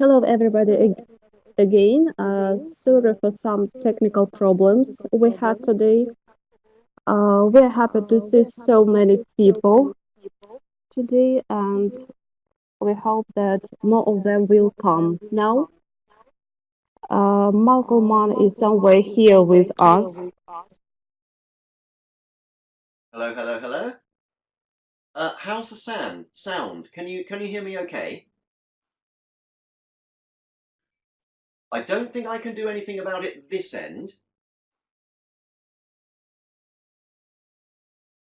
Hello, everybody, again. Sorry for some technical problems we had today. We're happy to see so many people today, and we hope that more of them will come. Now, Malcolm Mann is somewhere here with us. Hello, hello, hello. How's the sound? Can you hear me okay? I don't think I can do anything about it this end.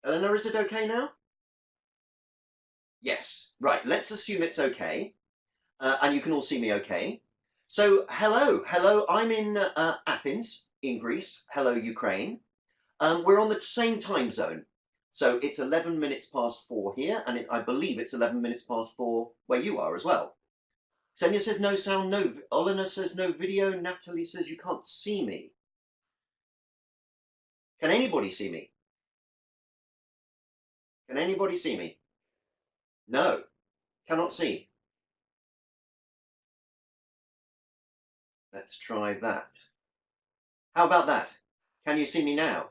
Eleanor, is it okay now? Yes, right, let's assume it's okay. And you can all see me okay. So, hello, I'm in Athens, in Greece. Hello, Ukraine. We're on the same time zone. So it's 11 minutes past 4 here, and I believe it's 11 minutes past 4 where you are as well. Xenia says no sound, no. Olena says no video. Natalie says you can't see me. Can anybody see me? Can anybody see me? No, cannot see. Let's try that. How about that? Can you see me now?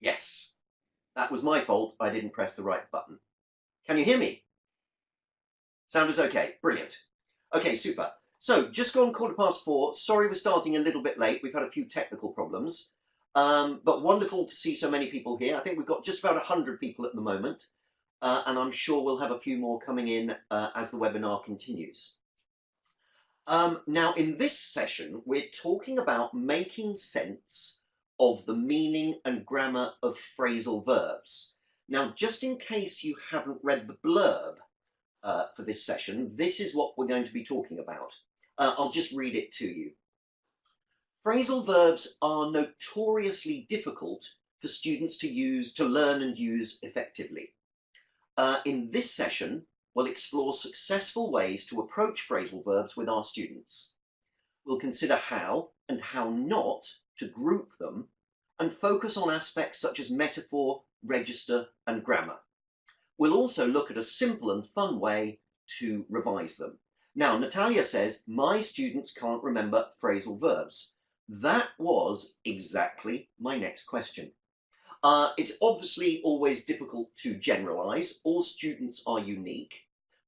Yes. That was my fault. I didn't press the right button. Can you hear me? Sound is okay. Brilliant. Okay, super. So just gone 4:15. Sorry we're starting a little bit late. We've had a few technical problems. But wonderful to see so many people here. I think we've got just about 100 people at the moment. And I'm sure we'll have a few more coming in as the webinar continues. Now, in this session, we're talking about making sense of the meaning and grammar of phrasal verbs. Now, just in case you haven't read the blurb for this session, this is what we're going to be talking about. I'll just read it to you. Phrasal verbs are notoriously difficult for students to learn and use effectively. In this session, we'll explore successful ways to approach phrasal verbs with our students. We'll consider how and how not to group them and focus on aspects such as metaphor, register, and grammar. We'll also look at a simple and fun way to revise them. Now, Natalia says, my students can't remember phrasal verbs. That was exactly my next question. It's obviously always difficult to generalize. All students are unique,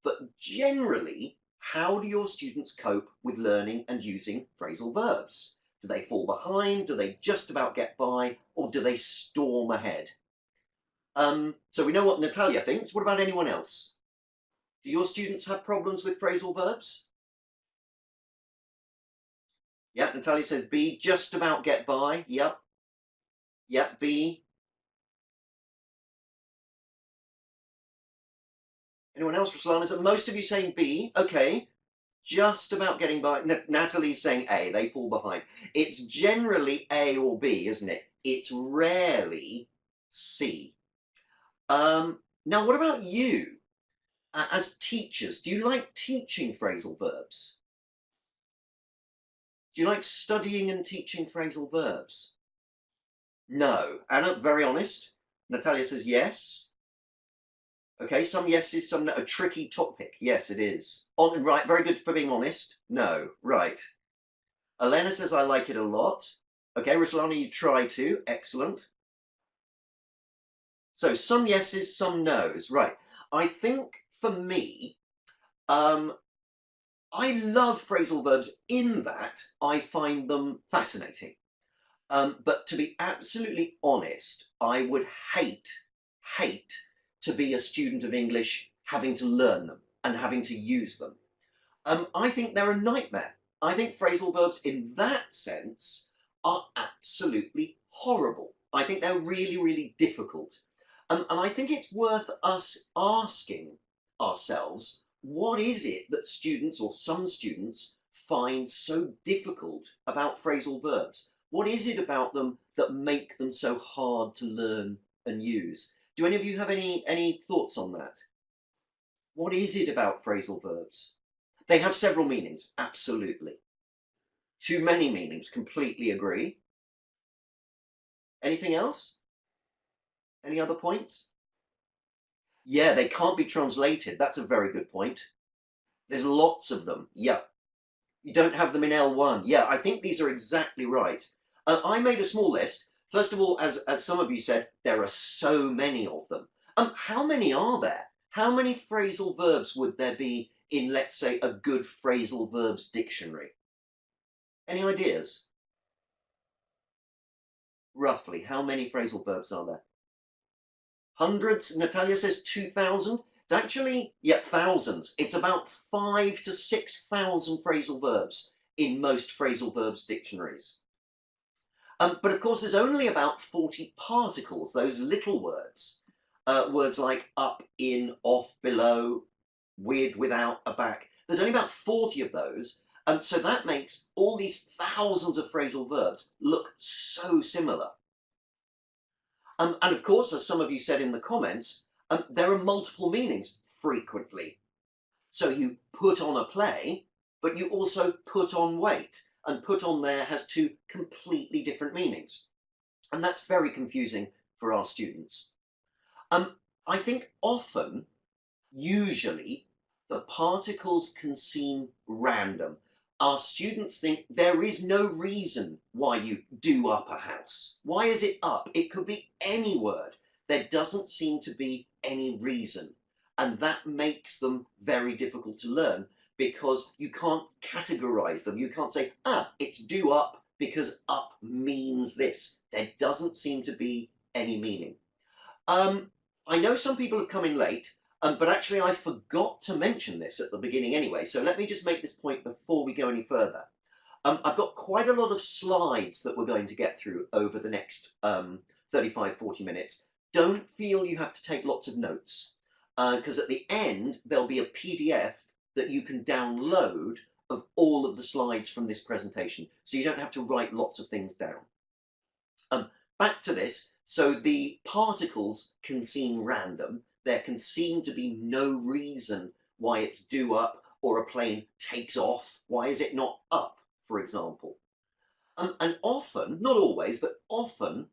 but generally, how do your students cope with learning and using phrasal verbs? Do they fall behind? Do they just about get by? Or do they storm ahead? So we know what Natalia thinks. What about anyone else? Do your students have problems with phrasal verbs? Yeah, Natalia says B, just about get by. Yep. Yep, B. Anyone else? Ruslan, is it most of you saying B? Okay, just about getting by. Natalie's saying A, they fall behind. It's generally A or B, isn't it? It's rarely C. Now, what about you? As teachers, do you like teaching phrasal verbs? Do you like studying and teaching phrasal verbs? No. Anna, very honest. Natalia says yes. Okay, some yeses, some no. A tricky topic. Yes, it is. Right, very good for being honest. No, right. Elena says I like it a lot. Okay, Ruslana, you try to. Excellent. So some yeses, some nos. Right. I think for me, I love phrasal verbs in that I find them fascinating. But to be absolutely honest, I would hate to be a student of English having to learn them and having to use them. I think they're a nightmare. I think phrasal verbs in that sense are absolutely horrible. I think they're really, really difficult. And I think it's worth us asking ourselves, what is it that students or some students find so difficult about phrasal verbs? What is it about them that make them so hard to learn and use? Do any of you have any thoughts on that? What is it about phrasal verbs? They have several meanings, absolutely. Too many meanings, completely agree. Anything else? Any other points? Yeah, they can't be translated. That's a very good point. There's lots of them. Yeah, You don't have them in L1. Yeah, I think these are exactly right. I made a small list. First of all, as some of you said, there are so many of them. How many are there? How many phrasal verbs would there be in, let's say, a good phrasal verbs dictionary? Any ideas? Roughly, how many phrasal verbs are there? Hundreds? Natalia says 2,000. It's actually, yeah, thousands. It's about 5,000 to 6,000 phrasal verbs in most phrasal verbs dictionaries. But of course, there's only about 40 particles, those little words. Words like up, in, off, below, with, without, aback. There's only about 40 of those. So that makes all these thousands of phrasal verbs look so similar. And of course, as some of you said in the comments, there are multiple meanings frequently. So you put on a play, but you also put on weight. And put on there has two completely different meanings. And that's very confusing for our students. I think often, usually, the particles can seem random. Our students think there is no reason why you do up a house. Why is it up? It could be any word. There doesn't seem to be any reason. And that makes them very difficult to learn because you can't categorize them. You can't say, it's do up because up means this. There doesn't seem to be any meaning. I know some people have come in late, but actually I forgot to mention this at the beginning anyway, so let me just make this point before we go any further. I've got quite a lot of slides that we're going to get through over the next 35-40 minutes. Don't feel you have to take lots of notes, because at the end there'll be a PDF that you can download of all of the slides from this presentation, so you don't have to write lots of things down. Back to this, so the particles can seem random. There can seem to be no reason why it's do up or a plane takes off. Why is it not up, for example? And often, not always, but often,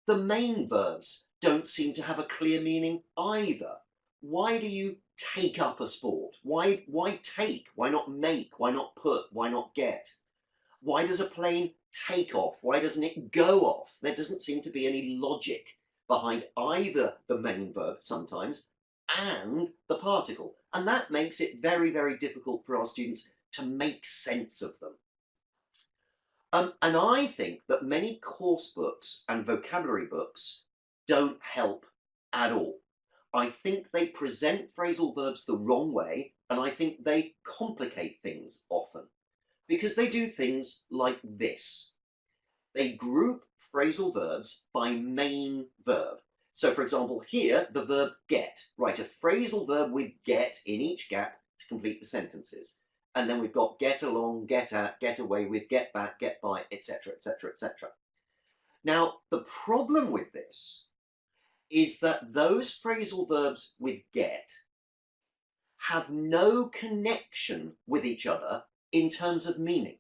the main verbs don't seem to have a clear meaning either. Why do you take up a sport? Why take? Why not make? Why not put? Why not get? Why does a plane take off? Why doesn't it go off? There doesn't seem to be any logic behind either the main verb sometimes and the particle. And that makes it very, very difficult for our students to make sense of them. And I think that many course books and vocabulary books don't help at all. I think they present phrasal verbs the wrong way, and I think they complicate things often, because they do things like this. They group phrasal verbs by main verb. So for example, here, the verb get. Write a phrasal verb with get in each gap to complete the sentences. And then we've got get along, get at, get away with, get back, get by, etc., etc., etc. Now, the problem with this is that those phrasal verbs with get have no connection with each other in terms of meaning.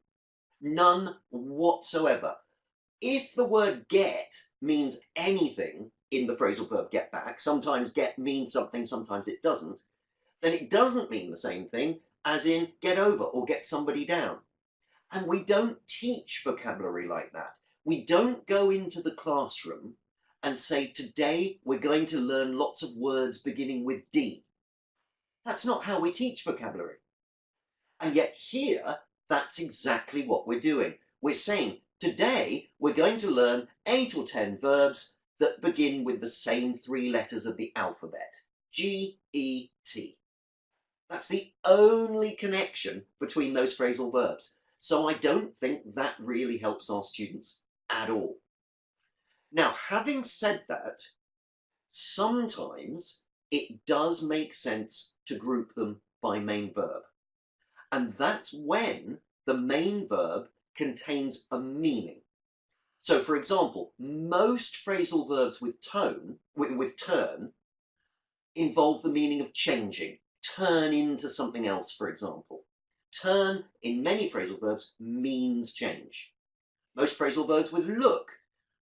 None whatsoever. If the word get means anything in the phrasal verb get back, sometimes get means something, sometimes it doesn't, then it doesn't mean the same thing as in get over or get somebody down. And we don't teach vocabulary like that. We don't go into the classroom and say, today we're going to learn lots of words beginning with D. That's not how we teach vocabulary. And yet here, that's exactly what we're doing. We're saying, today we're going to learn 8 or 10 verbs that begin with the same 3 letters of the alphabet. G, E, T. That's the only connection between those phrasal verbs. So I don't think that really helps our students at all. Now, having said that, sometimes it does make sense to group them by main verb. And that's when the main verb contains a meaning. So, for example, most phrasal verbs with turn involve the meaning of changing. Turn into something else, for example. Turn, in many phrasal verbs, means change. Most phrasal verbs with look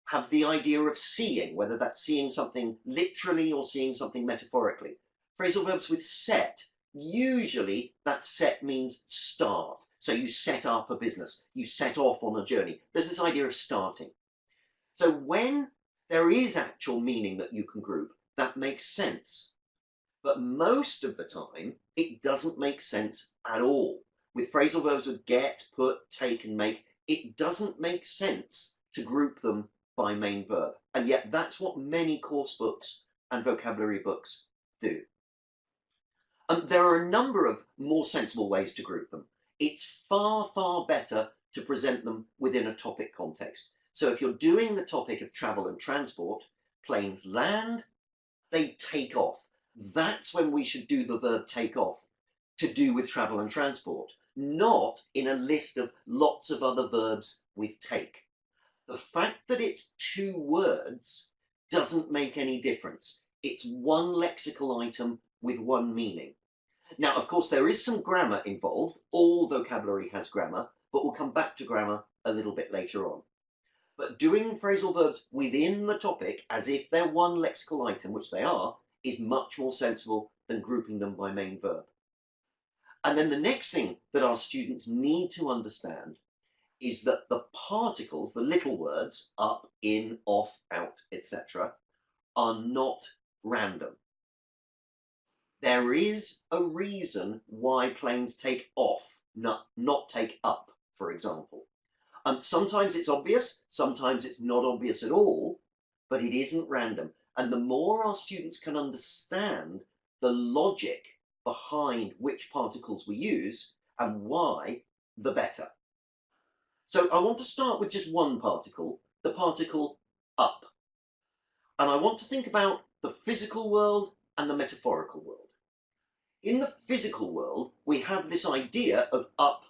have the idea of seeing, whether that's seeing something literally or seeing something metaphorically. Phrasal verbs with set, usually that set means start. So you set up a business, you set off on a journey. There's this idea of starting. So when there is actual meaning that you can group, that makes sense. But most of the time, it doesn't make sense at all. With phrasal verbs with get, put, take, and make, it doesn't make sense to group them by main verb. And yet that's what many course books and vocabulary books do. There are a number of more sensible ways to group them. It's far, far better to present them within a topic context. So if you're doing the topic of travel and transport, planes land, they take off. That's when we should do the verb take off to do with travel and transport, not in a list of lots of other verbs with take. The fact that it's two words doesn't make any difference. It's one lexical item with one meaning. Now, of course, there is some grammar involved. All vocabulary has grammar, but we'll come back to grammar a little bit later on. But doing phrasal verbs within the topic, as if they're one lexical item, which they are, is much more sensible than grouping them by main verb. And then the next thing that our students need to understand is that the particles, the little words, up, in, off, out, etc., are not random. There is a reason why planes take off, not take up, for example. Sometimes it's obvious, sometimes it's not obvious at all, but it isn't random. And the more our students can understand the logic behind which particles we use and why, the better. So I want to start with just one particle, the particle up. And I want to think about the physical world and the metaphorical world. In the physical world, we have this idea of up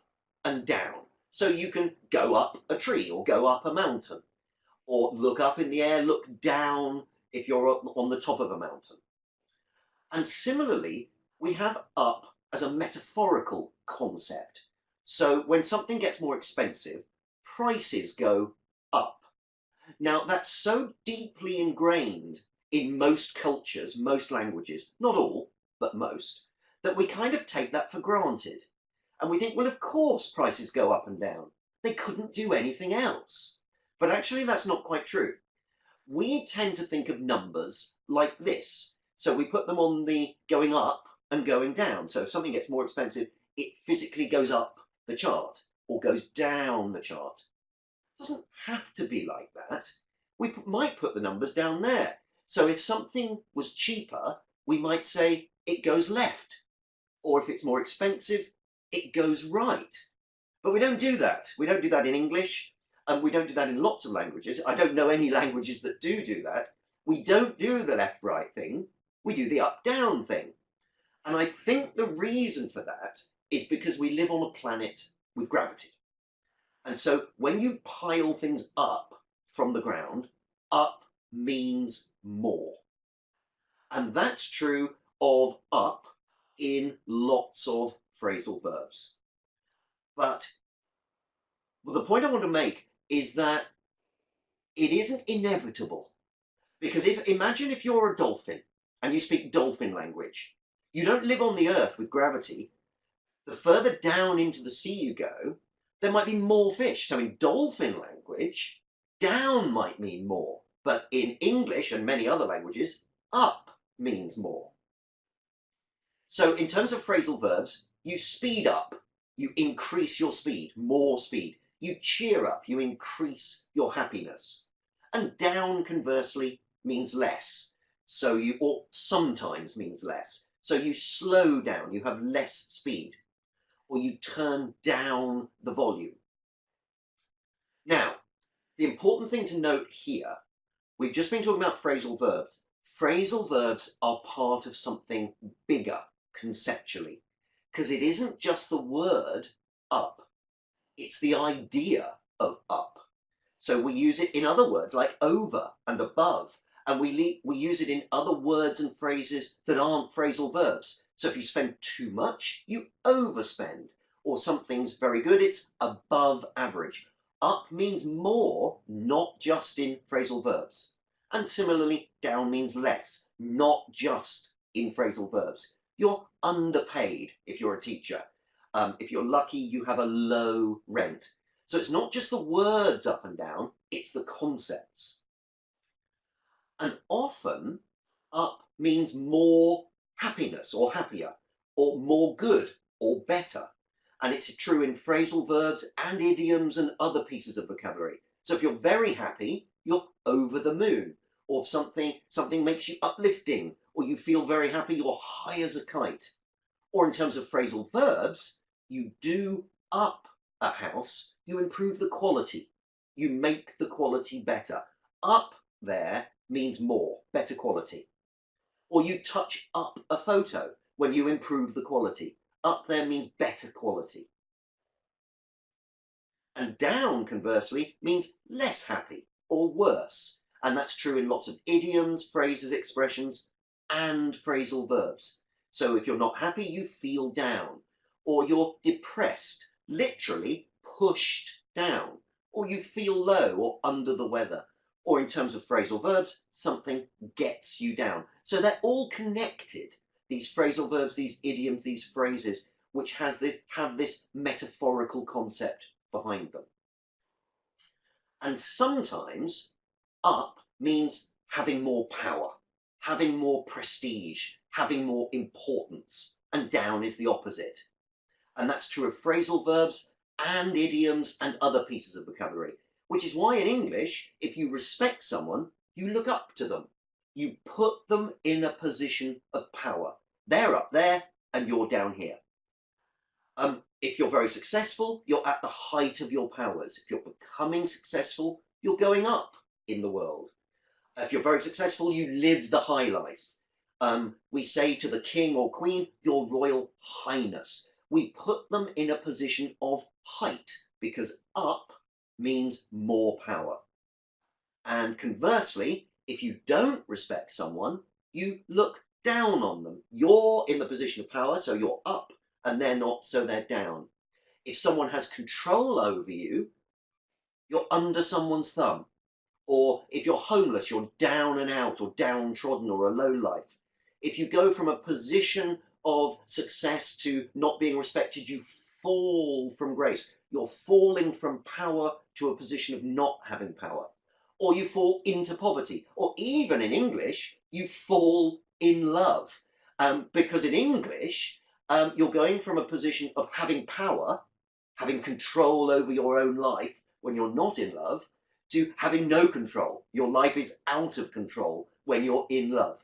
and down. So you can go up a tree or go up a mountain, or look up in the air, look down if you're on the top of a mountain. And similarly, we have up as a metaphorical concept. So when something gets more expensive, prices go up. Now, that's so deeply ingrained in most cultures, most languages, not all, but most, that we kind of take that for granted. And we think, well, of course prices go up and down. They couldn't do anything else. But actually, that's not quite true. We tend to think of numbers like this. So we put them on the going up and going down. So if something gets more expensive, it physically goes up the chart or goes down the chart. It doesn't have to be like that. We might put the numbers down there. So if something was cheaper, we might say it goes left. Or if it's more expensive, it goes right. But we don't do that. We don't do that in English, and we don't do that in lots of languages. I don't know any languages that do that. We don't do the left-right thing. We do the up-down thing. And I think the reason for that is because we live on a planet with gravity. And so when you pile things up from the ground, up means more. And that's true of up in lots of phrasal verbs. But the point I want to make is that it isn't inevitable. Because imagine if you're a dolphin and you speak dolphin language. You don't live on the earth with gravity. The further down into the sea you go, there might be more fish. So in dolphin language, down might mean more. But in English and many other languages, up means more. So in terms of phrasal verbs, you speed up, you increase your speed, more speed. You cheer up, you increase your happiness. And down, conversely, means less. So or sometimes means less. So you slow down, you have less speed. Or you turn down the volume. Now, the important thing to note here, we've just been talking about phrasal verbs. Phrasal verbs are part of something bigger conceptually, because it isn't just the word up, it's the idea of up. So we use it in other words like over and above, and we use it in other words and phrases that aren't phrasal verbs. So if you spend too much, you overspend, or something's very good, it's above average. Up means more, not just in phrasal verbs. And similarly, down means less, not just in phrasal verbs. You're underpaid if you're a teacher. If you're lucky, you have a low rent. So it's not just the words up and down, it's the concepts. And often, up means more happiness or happier, or more good or better. And it's true in phrasal verbs and idioms and other pieces of vocabulary. So if you're very happy, you're over the moon, or something makes you uplifting, or you feel very happy, you're high as a kite. Or in terms of phrasal verbs, you do up a house, you improve the quality, you make the quality better. Up there means more, better quality. Or you touch up a photo when you improve the quality. Up there means better quality. And down, conversely, means less happy or worse. And that's true in lots of idioms, phrases, expressions, and phrasal verbs. So if you're not happy, you feel down. Or you're depressed, literally pushed down. Or you feel low or under the weather. Or in terms of phrasal verbs, something gets you down. So they're all connected, these phrasal verbs, these idioms, these phrases, which have this metaphorical concept behind them. And sometimes up means having more power, having more prestige, having more importance, and down is the opposite. And that's true of phrasal verbs and idioms and other pieces of vocabulary, which is why in English, if you respect someone, you look up to them. You put them in a position of power. They're up there and you're down here. If you're very successful, you're at the height of your powers. If you're becoming successful, you're going up in the world. If you're very successful, you live the high life. We say to the king or queen, your royal highness. We put them in a position of height because up means more power. And conversely, if you don't respect someone, you look down on them. You're in the position of power, so you're up, and they're not, so they're down. If someone has control over you, you're under someone's thumb. Or if you're homeless, you're down and out or downtrodden or a lowlife. If you go from a position of success to not being respected, you fall from grace. You're falling from power to a position of not having power. Or you fall into poverty. Or even in English, you fall in love. Because in English, you're going from a position of having power, having control over your own life when you're not in love, to having no control. Your life is out of control when you're in love.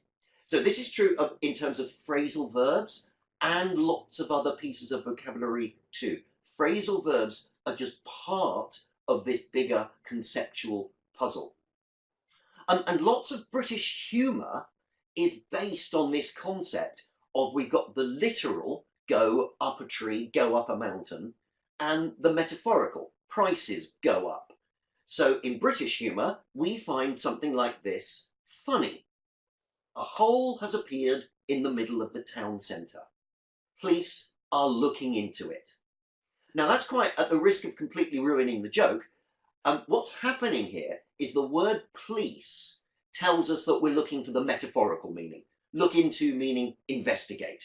So this is true in terms of phrasal verbs and lots of other pieces of vocabulary too. Phrasal verbs are just part of this bigger conceptual puzzle. And lots of British humour is based on this concept of we've got the literal, go up a tree, go up a mountain, and the metaphorical, prices go up. So in British humour, we find something like this funny. A hole has appeared in the middle of the town centre. Police are looking into it. Now that's quite at the risk of completely ruining the joke. What's happening here is the word police tells us that we're looking for the metaphorical meaning. Look into meaning investigate.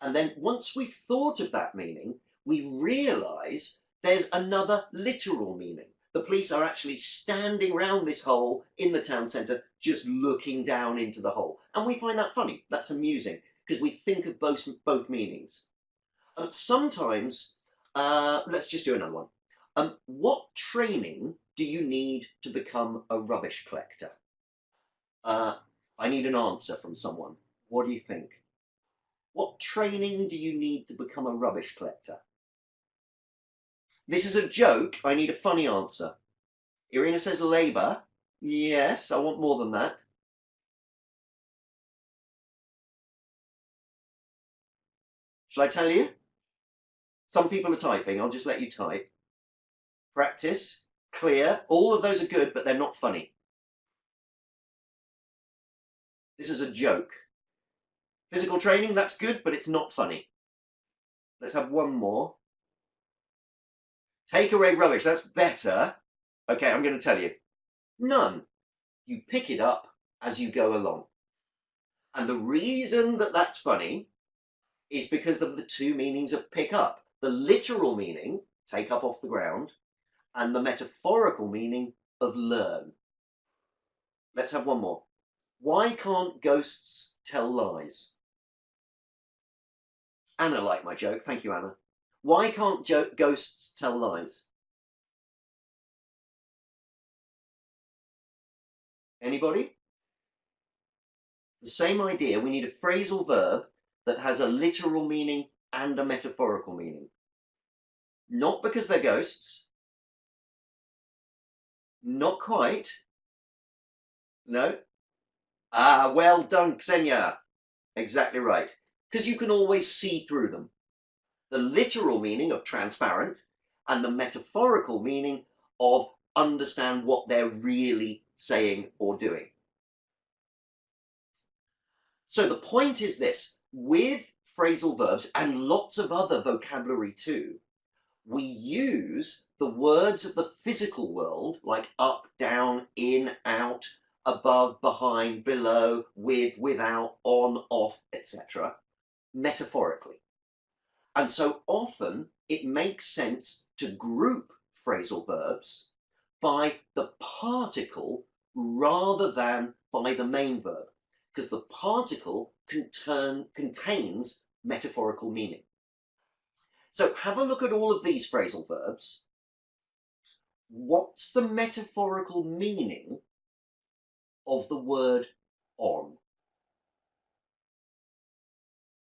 And then once we've thought of that meaning, we realise there's another literal meaning. The police are actually standing around this hole in the town centre, just looking down into the hole. And we find that funny. That's amusing, because we think of both meanings. Sometimes, let's just do another one. What training do you need to become a rubbish collector? I need an answer from someone. What do you think? What training do you need to become a rubbish collector? This is a joke. I need a funny answer. Irina says labour. Yes, I want more than that. Shall I tell you? Some people are typing. I'll just let you type. Practice. Clear. All of those are good, but they're not funny. This is a joke. Physical training, that's good, but it's not funny. Let's have one more. Take away rubbish, that's better. Okay, I'm going to tell you. None. You pick it up as you go along. And the reason that that's funny is because of the two meanings of pick up. the literal meaning, take up off the ground, and the metaphorical meaning of learn. Let's have one more. Why can't ghosts tell lies? Anna liked my joke. Thank you, Anna. Why can't ghosts tell lies? Anybody? The same idea. We need a phrasal verb that has a literal meaning and a metaphorical meaning. Not because they're ghosts. Not quite. No. Ah, well done, Xenia. Exactly right. Because you can always see through them. The literal meaning of transparent and the metaphorical meaning of understand what they're really saying or doing. So the point is this, with phrasal verbs and lots of other vocabulary too, we use the words of the physical world, like up, down, in, out, above, behind, below, with, without, on, off, etc., metaphorically. And so often it makes sense to group phrasal verbs by the particle rather than by the main verb, because the particle contains metaphorical meaning. So have a look at all of these phrasal verbs. What's the metaphorical meaning of the word on?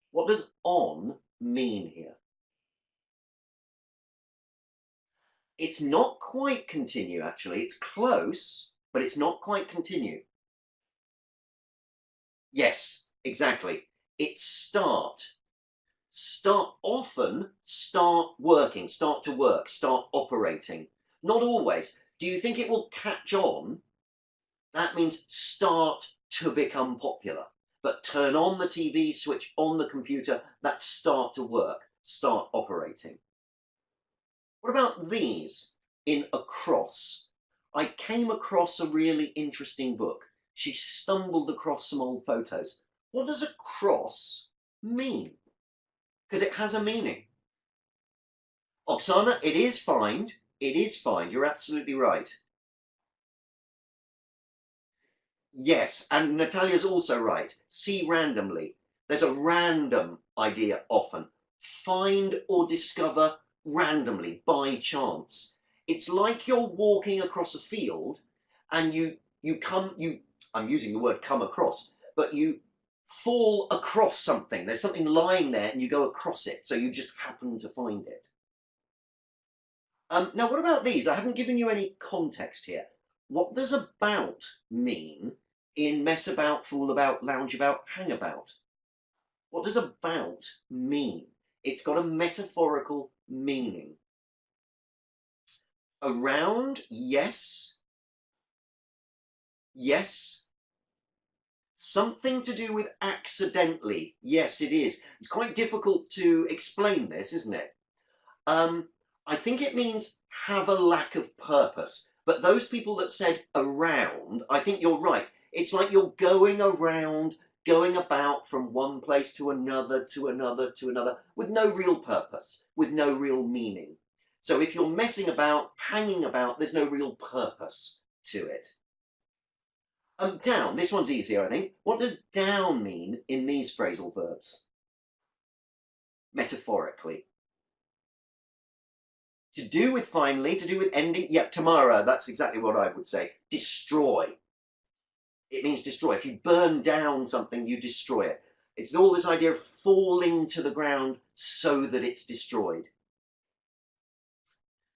What does on mean here? It's not quite continue, actually. It's close, but it's not quite continue. Yes, exactly. It's start. Often start working, start to work, start operating. Not always. Do you think it will catch on? That means start to become popular. But turn on the TV, switch on the computer, that's start to work, start operating. What about these in across? I came across a really interesting book. She stumbled across some old photos. What does across mean? Because it has a meaning. Oksana, it is find. It is find. You're absolutely right. Yes, and Natalia's also right. See randomly. There's a random idea often. Find or discover randomly, by chance. It's like you're walking across a field and I'm using the word come across, but you fall across something. There's something lying there and you go across it, so you just happen to find it. Now, what about these? I haven't given you any context here. What does about mean in mess about, fool about, lounge about, hang about? What does about mean? It's got a metaphorical meaning. Around, yes. Yes. Something to do with accidentally. Yes, it is. It's quite difficult to explain this, isn't it? I think it means have a lack of purpose. But those people that said around, I think you're right. It's like you're going around, going about from one place to another, to another, to another, with no real purpose, with no real meaning. So if you're messing about, hanging about, there's no real purpose to it. Down, this one's easier, I think. What does down mean in these phrasal verbs? Metaphorically. To do with finally, to do with ending. Yep, tomorrow, that's exactly what I would say. Destroy. It means destroy. If you burn down something, you destroy it. It's all this idea of falling to the ground so that it's destroyed.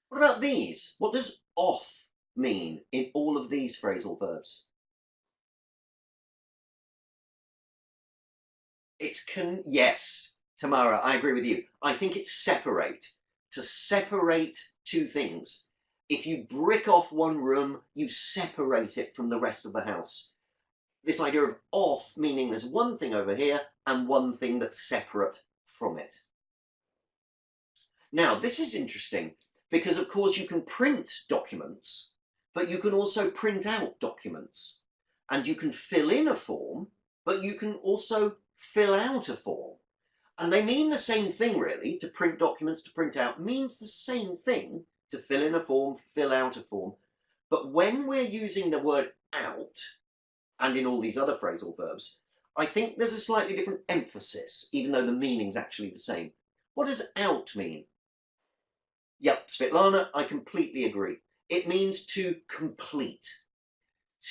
What about these? What does off mean in all of these phrasal verbs? Yes, Tamara, I agree with you. I think it's separate. To separate two things. If you brick off one room, you separate it from the rest of the house. This idea of off meaning there's one thing over here and one thing that's separate from it. Now, this is interesting because, of course, you can print documents, but you can also print out documents. And you can fill in a form, but you can also fill out a form. And they mean the same thing, really. To print documents, to print out, means the same thing. To fill in a form, fill out a form. But when we're using the word out, and in all these other phrasal verbs, I think there's a slightly different emphasis, even though the meaning's actually the same. What does out mean? Yep, Svetlana, I completely agree. It means to complete,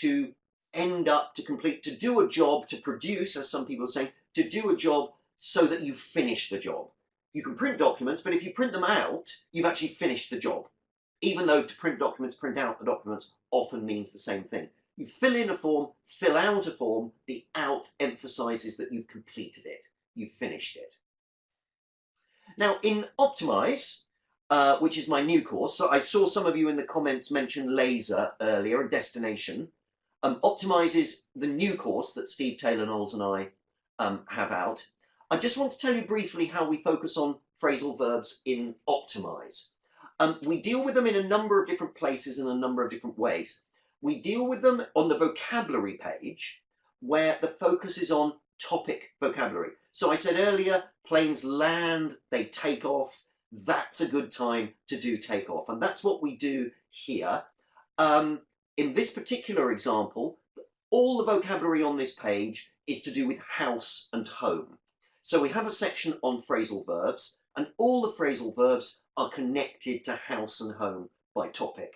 to end up, to complete, to do a job, to produce, as some people are saying, to do a job so that you finish the job. You can print documents, but if you print them out, you've actually finished the job. Even though to print documents, print out the documents often means the same thing. You fill in a form, fill out a form, the out emphasizes that you've completed it, you've finished it. Now in Optimise, which is my new course, so I saw some of you in the comments mention laser earlier, and destination. Optimise is the new course that Steve Taylor-Knowles and I have out. I just want to tell you briefly how we focus on phrasal verbs in Optimise. We deal with them in a number of different places in a number of different ways. We deal with them on the vocabulary page, where the focus is on topic vocabulary. So I said earlier, planes land, they take off. That's a good time to do take off. And that's what we do here. In this particular example, all the vocabulary on this page is to do with house and home. So we have a section on phrasal verbs, and all the phrasal verbs are connected to house and home by topic.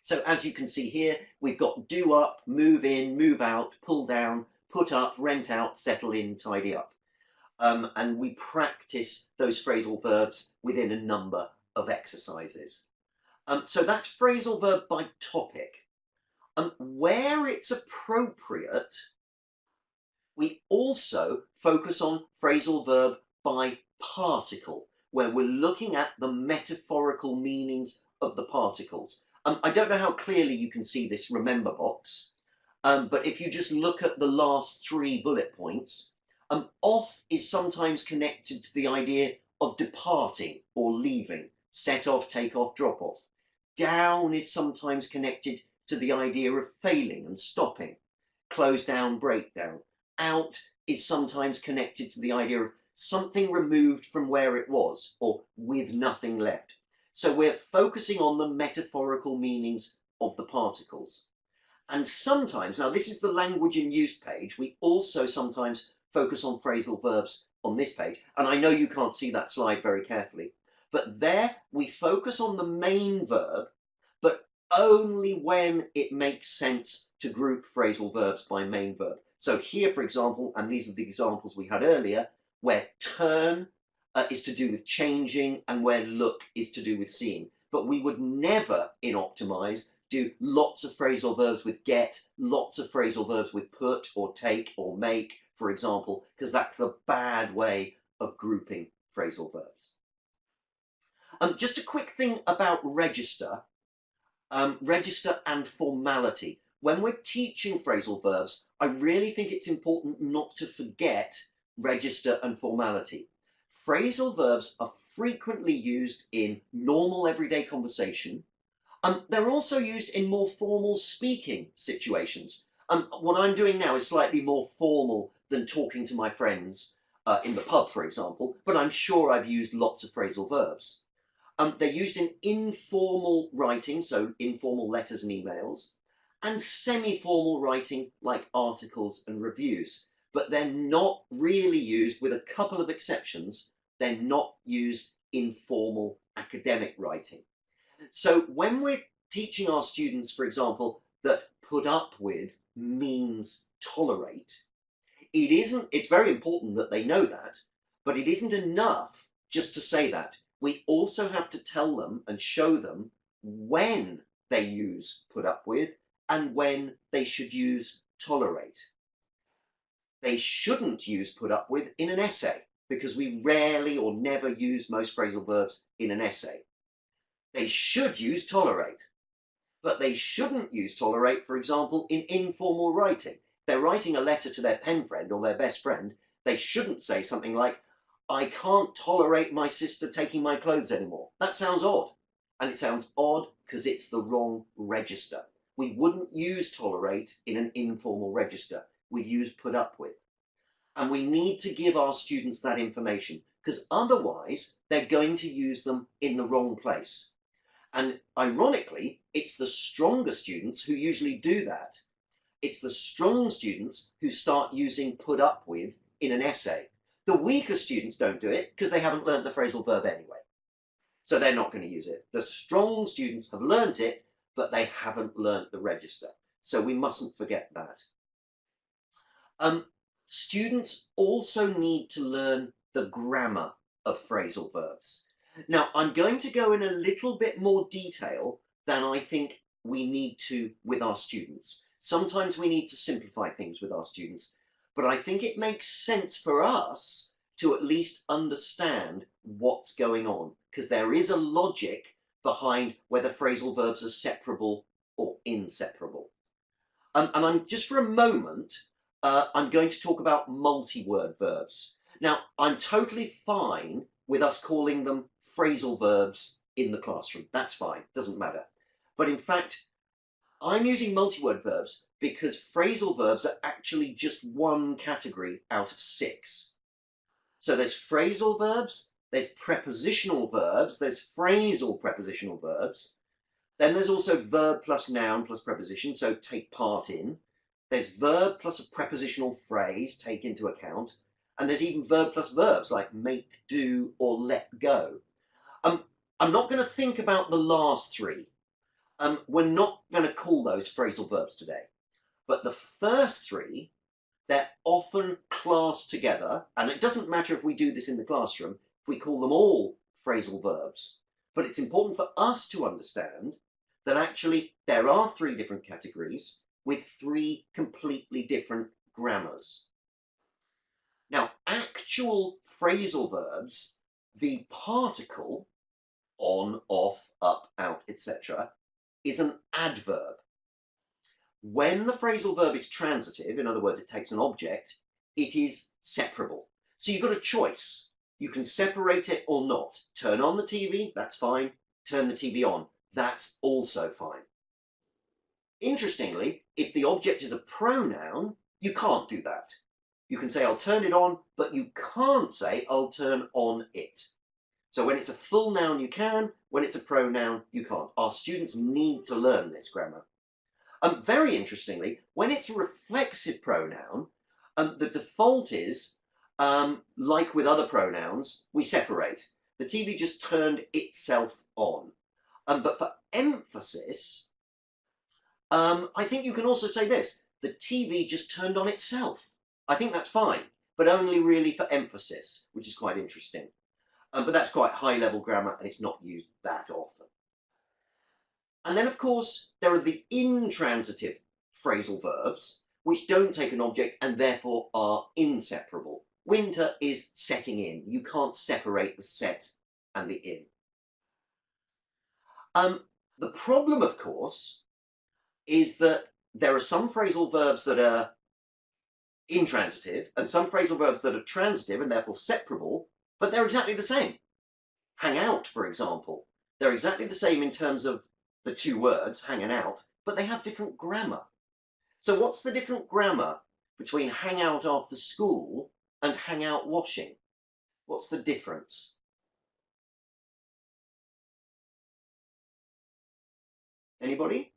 So as you can see here, we've got do up, move in, move out, pull down, put up, rent out, settle in, tidy up. And we practice those phrasal verbs within a number of exercises. So that's phrasal verb by topic. Where it's appropriate, we also focus on phrasal verb by particle, where we're looking at the metaphorical meanings of the particles. I don't know how clearly you can see this remember box, but if you just look at the last 3 bullet points, off is sometimes connected to the idea of departing or leaving, set off, take off, drop off. Down is sometimes connected to the idea of failing and stopping, close down, break down. Out is sometimes connected to the idea of something removed from where it was, or with nothing left. So we're focusing on the metaphorical meanings of the particles. And sometimes, now this is the language in use page, we also sometimes focus on phrasal verbs on this page. And I know you can't see that slide very carefully, but there we focus on the main verb, but only when it makes sense to group phrasal verbs by main verb. So here, for example, and these are the examples we had earlier, where turn is to do with changing and where look is to do with seeing. But we would never, in Optimise, do lots of phrasal verbs with get, lots of phrasal verbs with put or take or make, for example, because that's the bad way of grouping phrasal verbs. Just a quick thing about register. Register and formality. When we're teaching phrasal verbs, I really think it's important not to forget register and formality. Phrasal verbs are frequently used in normal everyday conversation. They're also used in more formal speaking situations. What I'm doing now is slightly more formal than talking to my friends in the pub, for example, but I'm sure I've used lots of phrasal verbs. They're used in informal writing, so informal letters and emails, and semi-formal writing like articles and reviews. But they're not really used, with a couple of exceptions, they're not used in formal academic writing. So when we're teaching our students, for example, that put up with means tolerate, it's very important that they know that, but it isn't enough just to say that. We also have to tell them and show them when they use put up with and when they should use tolerate. They shouldn't use put up with in an essay, because we rarely or never use most phrasal verbs in an essay. They should use tolerate, but they shouldn't use tolerate, for example, in informal writing. They're writing a letter to their pen friend or their best friend. They shouldn't say something like, I can't tolerate my sister taking my clothes anymore. That sounds odd. And it sounds odd because it's the wrong register. We wouldn't use tolerate in an informal register. We'd use put up with. And we need to give our students that information, because otherwise they're going to use them in the wrong place. And ironically, it's the stronger students who usually do that. It's the strong students who start using put up with in an essay. The weaker students don't do it because they haven't learned the phrasal verb anyway. So they're not going to use it. The strong students have learnt it, but they haven't learnt the register. So we mustn't forget that. Students also need to learn the grammar of phrasal verbs. Now, I'm going to go in a little bit more detail than I think we need to with our students. Sometimes we need to simplify things with our students, but I think it makes sense for us to at least understand what's going on, because there is a logic behind whether phrasal verbs are separable or inseparable. And I'm just for a moment, I'm going to talk about multi-word verbs. Now, I'm totally fine with us calling them phrasal verbs in the classroom. That's fine, doesn't matter. But in fact, I'm using multi-word verbs because phrasal verbs are actually just one category out of 6. So there's phrasal verbs, there's prepositional verbs, there's phrasal prepositional verbs. Then there's also verb plus noun plus preposition, so take part in. There's verb plus a prepositional phrase, take into account. And there's even verb plus verbs like make, do, or let go. I'm not going to think about the last 3. We're not going to call those phrasal verbs today. But the first 3, they're often classed together. And it doesn't matter if we do this in the classroom, if we call them all phrasal verbs. But it's important for us to understand that actually there are 3 different categories with 3 completely different grammars. Now, actual phrasal verbs, the particle, on, off, up, out, etc., is an adverb. When the phrasal verb is transitive, in other words, it takes an object, it is separable. So you've got a choice. You can separate it or not. Turn on the TV, that's fine. Turn the TV on, that's also fine. Interestingly, if the object is a pronoun, you can't do that. You can say, I'll turn it on, but you can't say, I'll turn on it. So when it's a full noun, you can. When it's a pronoun, you can't. Our students need to learn this grammar. Very interestingly, when it's a reflexive pronoun, the default is, like with other pronouns, we separate. The TV just turned itself on. But for emphasis, I think you can also say this. The TV just turned on itself. I think that's fine, but only really for emphasis, which is quite interesting. But that's quite high-level grammar, and it's not used that often. And then, of course, there are the intransitive phrasal verbs, which don't take an object and therefore are inseparable. Winter is setting in. You can't separate the set and the in. The problem, of course, is that there are some phrasal verbs that are intransitive and some phrasal verbs that are transitive and therefore separable, but they're exactly the same. Hang out, for example. They're exactly the same in terms of the 2 words, hanging out, but they have different grammar. So what's the different grammar between hang out after school and hang out washing? What's the difference? Anybody?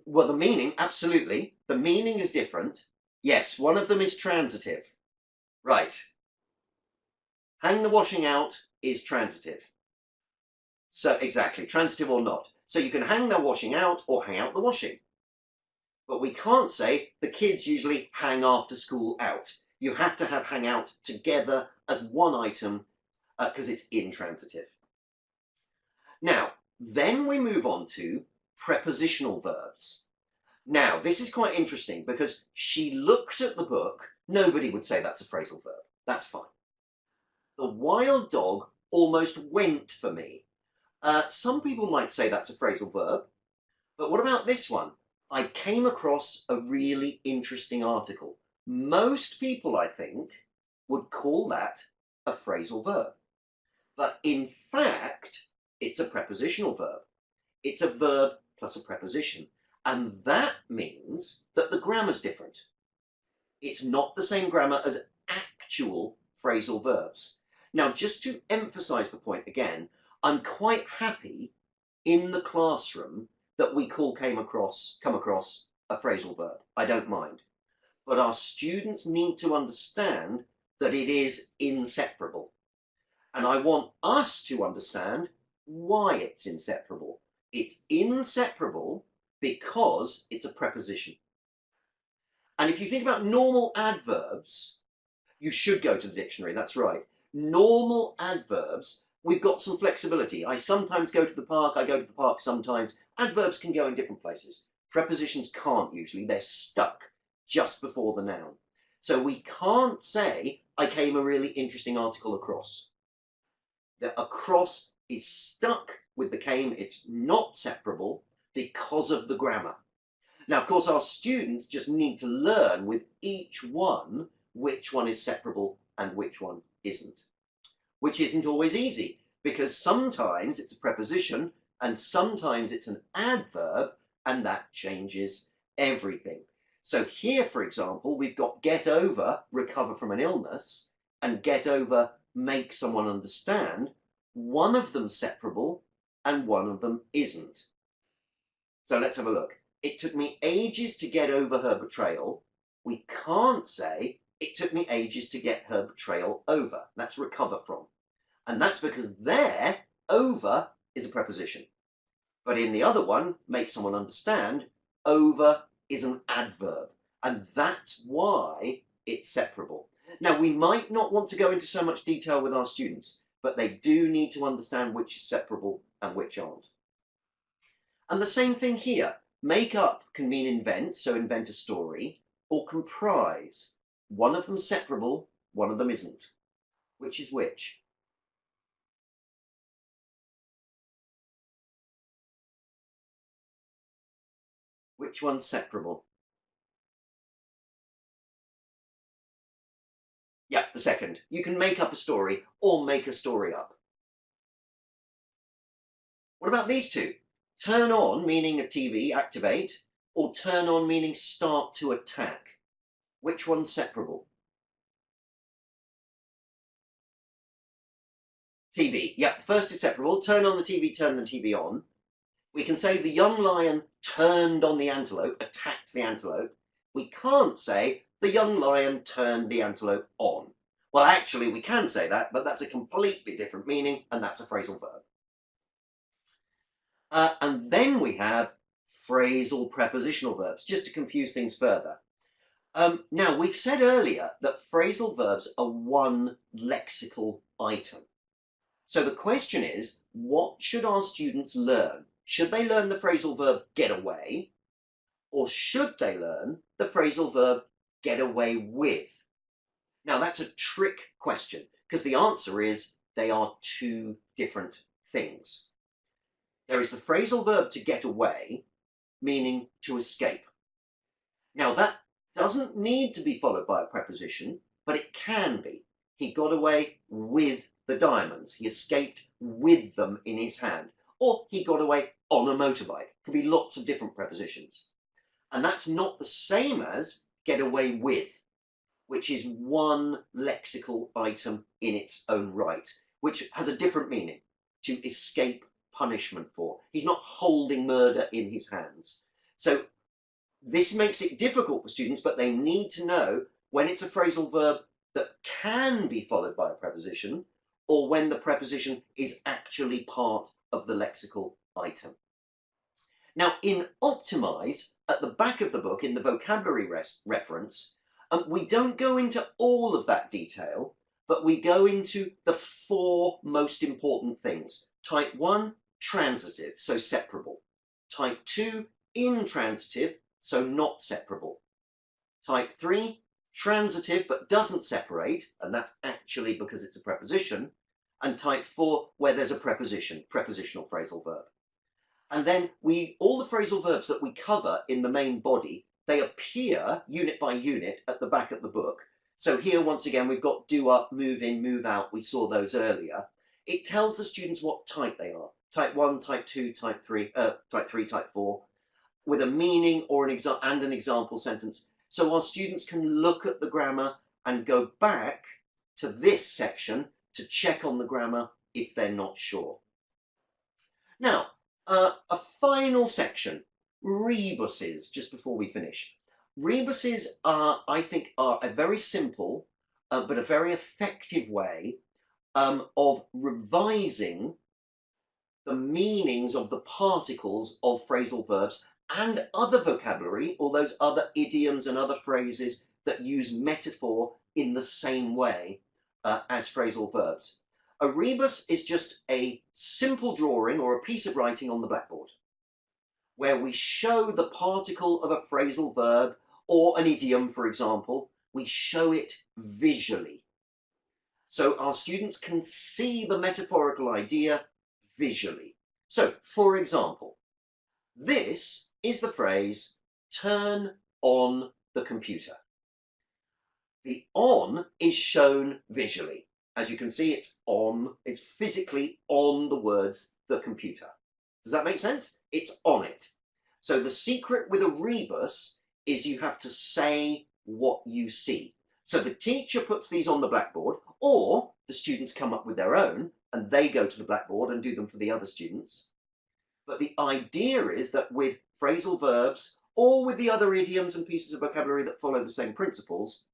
Well, the meaning, absolutely. The meaning is different. Yes, one of them is transitive. Right. Hang the washing out is transitive. So, exactly, transitive or not. So you can hang the washing out or hang out the washing. But we can't say the kids usually hang after school out. You have to have hang out together as one item because it's intransitive. Now, then we move on to prepositional verbs. Now, this is quite interesting because she looked at the book. Nobody would say that's a phrasal verb. That's fine. The wild dog almost went for me. Some people might say that's a phrasal verb. But what about this one? I came across a really interesting article. Most people, I think, would call that a phrasal verb. But in fact, it's a prepositional verb. It's a verb plus a preposition. And that means that the grammar's different. It's not the same grammar as actual phrasal verbs. Now, just to emphasize the point again, I'm quite happy in the classroom that we come across a phrasal verb. I don't mind. But our students need to understand that it is inseparable. And I want us to understand why it's inseparable. It's inseparable because it's a preposition. And if you think about normal adverbs, you should go to the dictionary, that's right. Normal adverbs, we've got some flexibility. I sometimes go to the park, I go to the park sometimes. Adverbs can go in different places. Prepositions can't usually, they're stuck just before the noun. So we can't say, I came a really interesting article across. The across is stuck with the came, it's not separable because of the grammar. Now, of course, our students just need to learn with each one which one is separable and which one isn't. Which isn't always easy, because sometimes it's a preposition and sometimes it's an adverb, and that changes everything. So here, for example, we've got get over, recover from an illness, and get over, make someone understand. One of them's separable and one of them isn't. So let's have a look. It took me ages to get over her betrayal. We can't say it took me ages to get her betrayal over. That's recover from. And that's because there, over is a preposition. But in the other one, make someone understand, over is an adverb. And that's why it's separable. Now, we might not want to go into so much detail with our students, but they do need to understand which is separable and which aren't. And the same thing here. Make up can mean invent, so invent a story, or comprise. One of them's separable, one of them isn't. Which is which? Which one's separable? Yeah, the second. You can make up a story or make a story up. What about these two? Turn on, meaning a TV, activate, or turn on, meaning start to attack. Which one's separable? TV. Yeah, first is separable. Turn on the TV, turn the TV on. We can say the young lion turned on the antelope, attacked the antelope. We can't say the young lion turned the antelope on. Well, actually, we can say that, but that's a completely different meaning, and that's a phrasal verb. And then we have phrasal prepositional verbs, just to confuse things further. Now, we've said earlier that phrasal verbs are one lexical item. So the question is, what should our students learn? Should they learn the phrasal verb get away? Or should they learn the phrasal verb get away with? Now, that's a trick question, because the answer is they are two different things. There is the phrasal verb to get away, meaning to escape. Now, that doesn't need to be followed by a preposition, but it can be. He got away with the diamonds. He escaped with them in his hand. Or he got away on a motorbike. Could be lots of different prepositions. And that's not the same as get away with, which is one lexical item in its own right, which has a different meaning, to escape punishment for. He's not holding murder in his hands. So this makes it difficult for students, but they need to know when it's a phrasal verb that can be followed by a preposition, or when the preposition is actually part of the lexical item. Now, in Optimise, at the back of the book, in the vocabulary reference, we don't go into all of that detail, but we go into the four most important things. Type 1, transitive, so separable. Type 2, intransitive, so not separable. Type 3, transitive but doesn't separate, and that's actually because it's a preposition. And type 4, where there's a preposition, prepositional phrasal verb. And then all the phrasal verbs that we cover in the main body, they appear unit by unit at the back of the book. So here, once again, we've got do up, move in, move out. We saw those earlier. It tells the students what type they are. type 1, type 2, type 3, type 4, with a meaning or an example sentence. So our students can look at the grammar and go back to this section to check on the grammar if they're not sure. Now, a final section, rebuses, just before we finish. Rebuses are, I think, are a very simple but a very effective way of revising the meanings of the particles of phrasal verbs and other vocabulary, or those other idioms and other phrases that use metaphor in the same way as phrasal verbs. A rebus is just a simple drawing or a piece of writing on the blackboard where we show the particle of a phrasal verb or an idiom, for example, we show it visually. So our students can see the metaphorical idea visually. So, for example, this is the phrase, turn on the computer. The on is shown visually. As you can see, it's on, it's physically on the words, the computer. Does that make sense? It's on it. So the secret with a rebus is you have to say what you see. So the teacher puts these on the blackboard, or the students come up with their own and they go to the blackboard and do them for the other students. But the idea is that with phrasal verbs or with the other idioms and pieces of vocabulary that follow the same principles,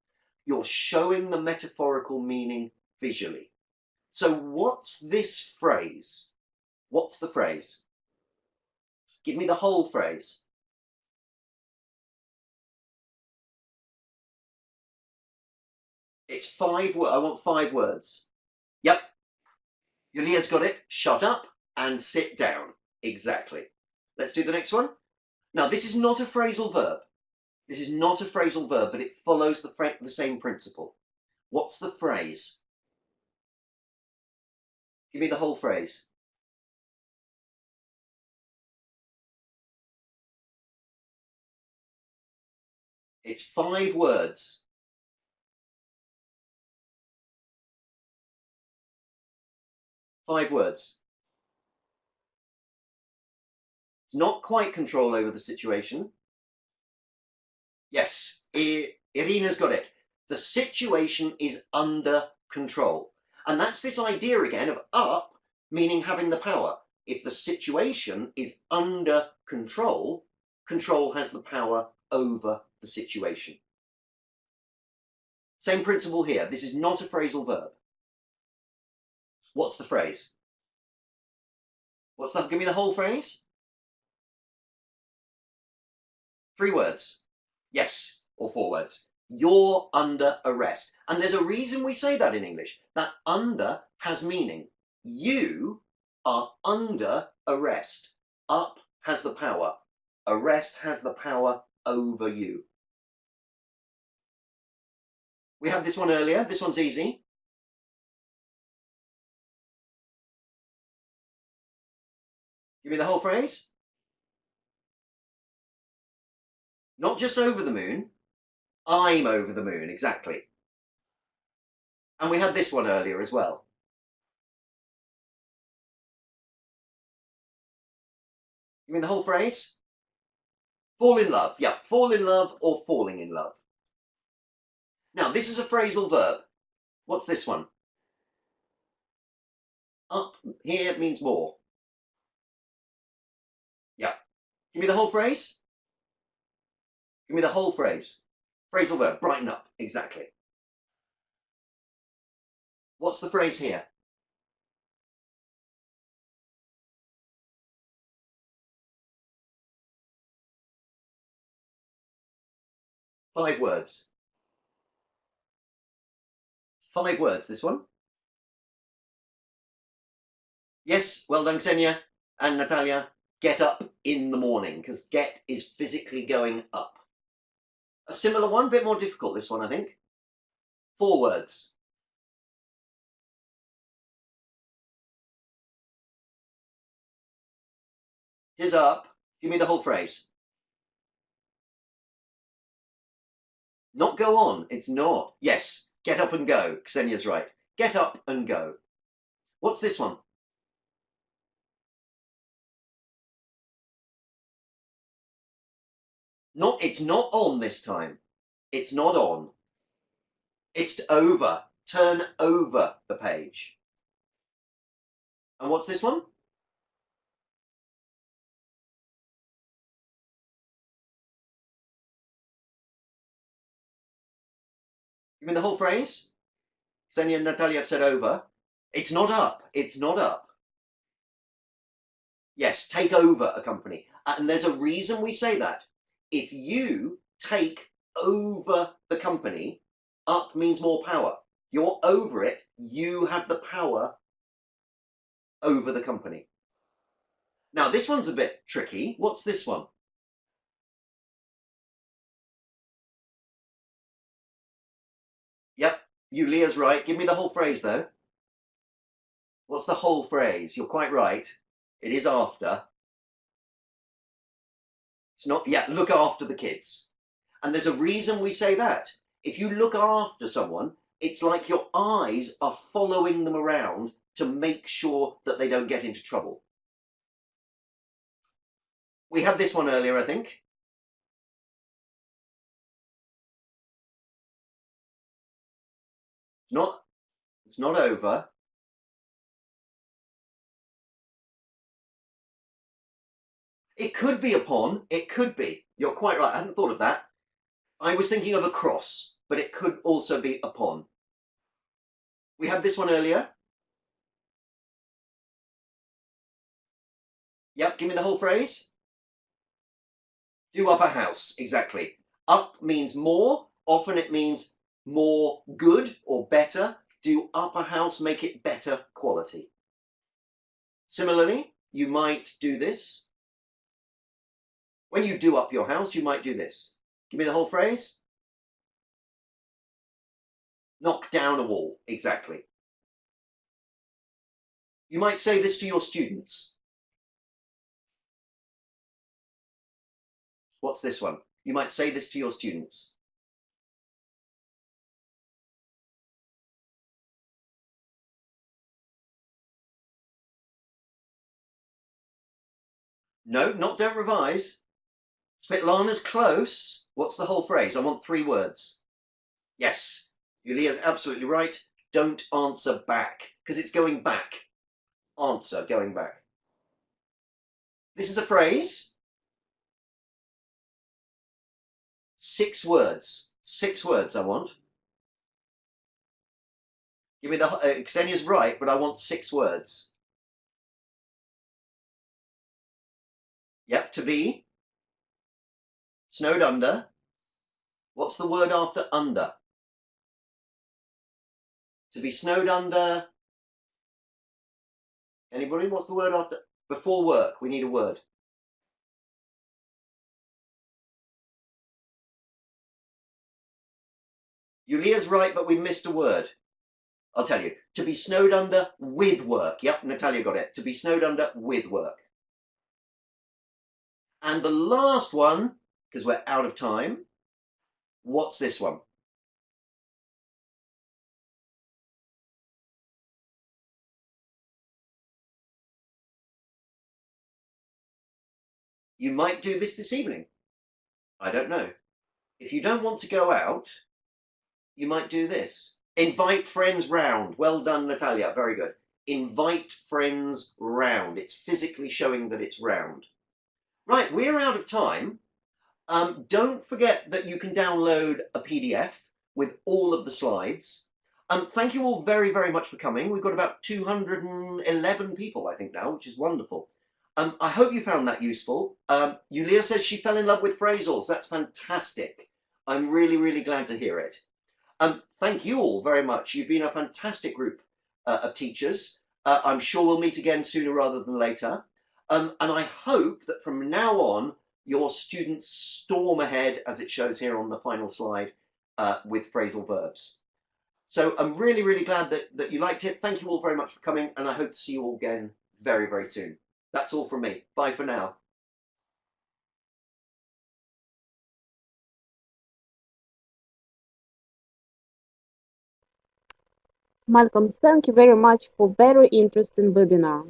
you're showing the metaphorical meaning visually. So what's this phrase? What's the phrase? Give me the whole phrase. It's 5 words. I want 5 words. Yep. Yulia's got it. Shut up and sit down. Exactly. Let's do the next one. Now, this is not a phrasal verb. This is not a phrasal verb, but it follows the same principle. What's the phrase? Give me the whole phrase. It's 5 words. Five words. Not quite control over the situation. Yes, Irina's got it. The situation is under control. And that's this idea again of up, meaning having the power. If the situation is under control, control has the power over the situation. Same principle here. This is not a phrasal verb. What's the phrase? Give me the whole phrase. 3 words. Yes, or 4 words. You're under arrest. And there's a reason we say that in English. That under has meaning. You are under arrest. Up has the power. Arrest has the power over you. We had this one earlier. This one's easy. Give me the whole phrase. Not just over the moon. I'm over the moon, exactly. And we had this one earlier as well. You mean the whole phrase? Fall in love. Yeah, fall in love or falling in love. Now, this is a phrasal verb. What's this one? Up here means more. Yeah. Give me the whole phrase. Give me the whole phrase. Phrasal verb, brighten up. Exactly. What's the phrase here? Five words. 5 words, this one. Yes, well done, Xenia and Natalia. Get up in the morning, because get is physically going up. A similar one, a bit more difficult, this one, I think. 4 words. Is up. Give me the whole phrase. Not go on, it's not. Yes, get up and go. Ksenia's right. Get up and go. What's this one? It's not on this time. It's not on. It's over. Turn over the page. And what's this one? You mean the whole phrase? Xenia and Natalia have said over. It's not up. It's not up. Yes, take over a company. And there's a reason we say that. If you take over the company, up means more power. You're over it. You have the power over the company. Now, this one's a bit tricky. What's this one? Yep, Yulia's right. Give me the whole phrase, though. What's the whole phrase? You're quite right. It is after. It's not, yeah, look after the kids. And there's a reason we say that. If you look after someone, it's like your eyes are following them around to make sure that they don't get into trouble. We had this one earlier, I think. It's not over. It could be upon. It could be. You're quite right. I hadn't thought of that. I was thinking of across, but it could also be upon. We had this one earlier. Yep, give me the whole phrase. Do up a house, exactly. Up means more. Often it means more good or better. Do up a house, make it better quality. Similarly, you might do this. When you do up your house, you might do this. Give me the whole phrase. Knock down a wall, exactly. You might say this to your students. What's this one? You might say this to your students. No, not don't revise. Svetlana's close. What's the whole phrase? I want 3 words. Yes, Yulia's absolutely right. Don't answer back, because it's going back. Answer, going back. This is a phrase. 6 words. 6 words I want. Give me the, Xenia's right, but I want 6 words. Yep, to be. Snowed under. What's the word after under? To be snowed under. Anybody? What's the word after? Before work, we need a word. Yulia's right, but we missed a word. I'll tell you. To be snowed under with work. Yep, Natalia got it. To be snowed under with work. And the last one, because we're out of time, what's this one? You might do this evening. I don't know. If you don't want to go out, you might do this. Invite friends round. Well done, Natalia. Very good. Invite friends round. It's physically showing that it's round. Right, we're out of time. Don't forget that you can download a PDF with all of the slides. Thank you all very, very much for coming. We've got about 211 people, I think, now, which is wonderful. I hope you found that useful. Yulia says she fell in love with phrasals. That's fantastic. I'm really, really glad to hear it. Thank you all very much. You've been a fantastic group of teachers. I'm sure we'll meet again sooner rather than later. And I hope that from now on, your students storm ahead, as it shows here on the final slide, with phrasal verbs. So I'm really, really glad that you liked it. Thank you all very much for coming, and I hope to see you all again very, very soon. That's all from me. Bye for now. Malcolm, thank you very much for very interesting webinar.